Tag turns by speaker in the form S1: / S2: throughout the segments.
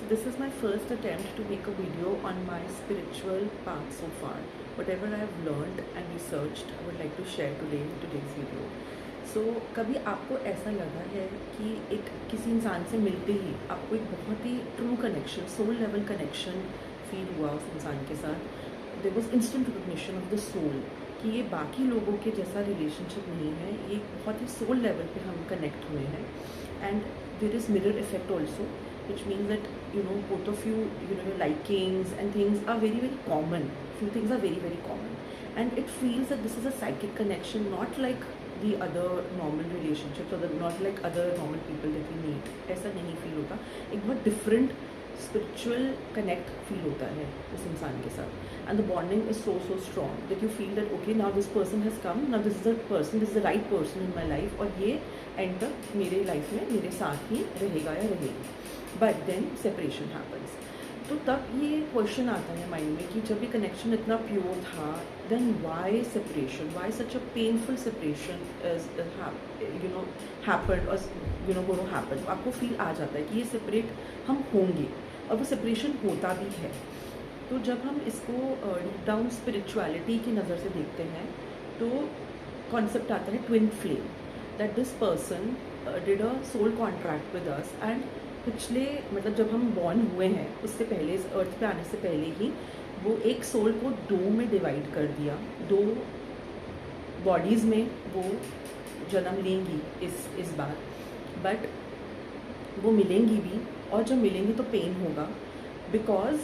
S1: So this is my first attempt to make a video on my spiritual path so far. Whatever I have learned and researched, I would like to share today in today's video. So कभी आपको ऐसा लगा है कि एक किसी इंसान से मिलते ही आपको एक बहुत ही true connection, soul level connection feel हुआ उस इंसान के साथ? There was instant recognition of the soul कि ये बाकी लोगों के जैसा रिलेशनशिप नहीं है, ये बहुत ही सोल लेवल पे हम कनेक्ट हुए हैं. And there is mirror effect also, which means that both of you, your likings and things are very very common. Few things are very very common, and it feels that this is a psychic connection, not like the other normal relationships or not like other normal people that we meet. ऐसा नहीं feel होता, एक बहुत different spiritual connect feel होता है उस इंसान के साथ. And the bonding is so strong that you feel that okay, now this person has come, now this is the person, this is the right person in my life, और ये and तक मेरे लाइफ में मेरे साथ ही रहेगा या रहेगी. But then separation happens. तो तब ये क्वेश्चन आता है माइंड में कि जब ये कनेक्शन इतना प्योर था, then why separation, why such a painful separation happen और गोनो हैपन. आपको फील आ जाता है कि ये सेपरेट हम होंगे, और वो सेपरेशन होता भी है. तो जब हम इसको डीप डाउन स्पिरिचुअलिटी की नज़र से देखते हैं तो कॉन्सेप्ट आता है twin flame, that this person did a soul contract with us. And पिछले मतलब जब हम बॉर्न हुए हैं उससे पहले, इस अर्थ पे आने से पहले ही वो एक सोल को दो में डिवाइड कर दिया. दो बॉडीज़ में वो जन्म लेंगी इस बार, बट वो मिलेंगी भी, और जब मिलेंगी तो पेन होगा, बिकॉज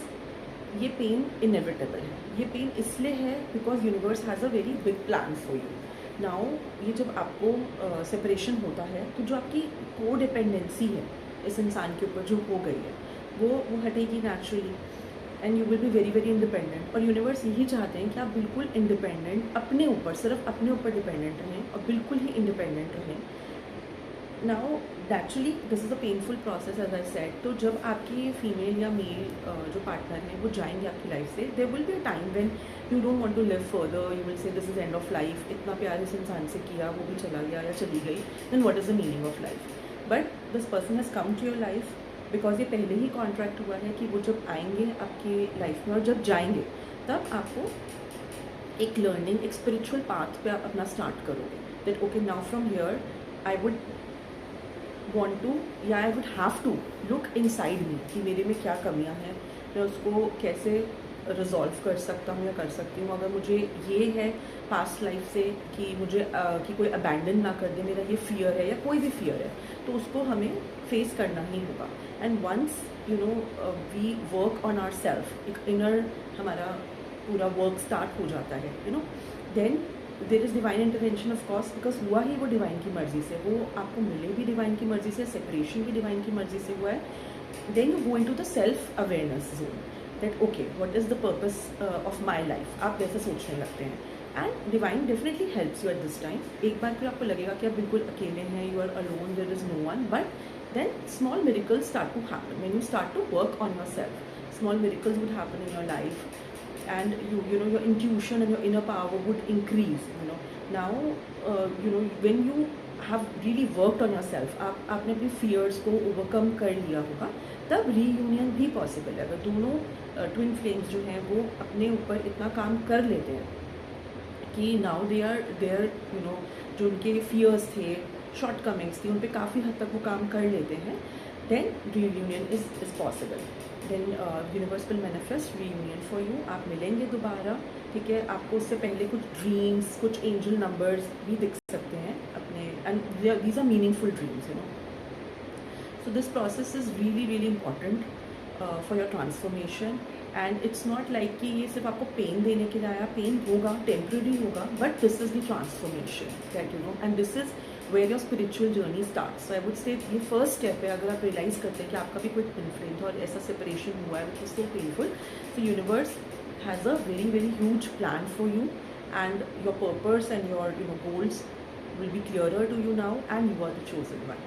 S1: ये पेन इनएविटेबल है. ये पेन इसलिए है because universe has a very big plan for you. Now ये जब आपको सेपरेशन होता है तो जो आपकी को डिपेंडेंसी है इस इंसान के ऊपर जो हो गई है वो हटेगी naturally, and you will be very very independent. और यूनिवर्स यही चाहते हैं कि आप बिल्कुल इंडिपेंडेंट, अपने ऊपर, सिर्फ अपने ऊपर डिपेंडेंट रहें और बिल्कुल ही इंडिपेंडेंट रहें. Now naturally this is a painful process as I said. तो जब आपकी फीमेल या मेल जो पार्टनर हैं वो जाएंगे आपकी लाइफ से, there will be a time when you don't want to live further. You will say this is end of life, इतना प्यार इस इंसान से किया, वो भी चला गया या चली गई, then what is the meaning of life. But this person has come to your life because ये पहले ही कॉन्ट्रैक्ट हुआ है कि वो जब आएंगे आपकी लाइफ में और जब जाएंगे तब आपको एक लर्निंग, एक स्पिरिचुअल पाथ पे आप अपना स्टार्ट करोगे. That okay, now from here I would want to या I would have to look inside me कि मेरे में क्या कमियां हैं, मैं उसको कैसे रिजॉल्व कर सकता हूँ या कर सकती हूँ. अगर मुझे ये है पास्ट लाइफ से कि मुझे कि कोई अबैंडन ना कर दे, मेरा ये फियर है या कोई भी फियर है, तो उसको हमें फेस करना ही होगा. And once we work on our self, एक इनर हमारा पूरा वर्क स्टार्ट हो जाता है, then there is divine intervention of course, because हुआ ही वो डिवाइन की मर्ज़ी से, वो आपको मिले भी डिवाइन की मर्ज़ी से, सेपरेशन भी डिवाइन की मर्ज़ी से हुआ है. Then you go into the self awareness zone that okay, what is the purpose of my life. आप वैसे सोचने लगते हैं, and divine definitely helps you at this time. एक बार फिर आपको लगेगा कि आप बिल्कुल अकेले हैं, you are alone, there is no one, but then small miracles start to happen when you start to work on yourself. Small miracles would happen in your life, and your intuition and your inner power would increase. Now when you have really worked on yourself, आपने अपने fears को overcome कर लिया होगा, तब reunion भी possible है. अगर दोनों twin flames जो हैं वो अपने ऊपर इतना काम कर लेते हैं कि now they are there, जो उनके fears थे, शॉर्टकमिंग्स थी, उन पर काफ़ी हद तक वो काम कर लेते हैं, then reunion is possible. Then universe will manifest reunion for you. आप मिलेंगे दोबारा, ठीक है. आपको उससे पहले कुछ ड्रीम्स, कुछ एंजल नंबर्स भी दिख सकते हैं अपने, and these are meaningful dreams. So this process is really really important for your transformation. And it's not like कि ये सिर्फ आपको पेन देने के लिए आया. पेन होगा, टेम्प्रेरी होगा, but this is the transformation that and this is where your spiritual journey starts. So I would say ये फर्स्ट स्टेप है. अगर आप रियलाइज़ करते हैं कि आपका भी कोई ट्विन फ्लेम था और ऐसा सेपरेशन हुआ है which is so painful, so universe has a very very huge plan for you, and your purpose and your goals will be clearer to you now, and you are the chosen one.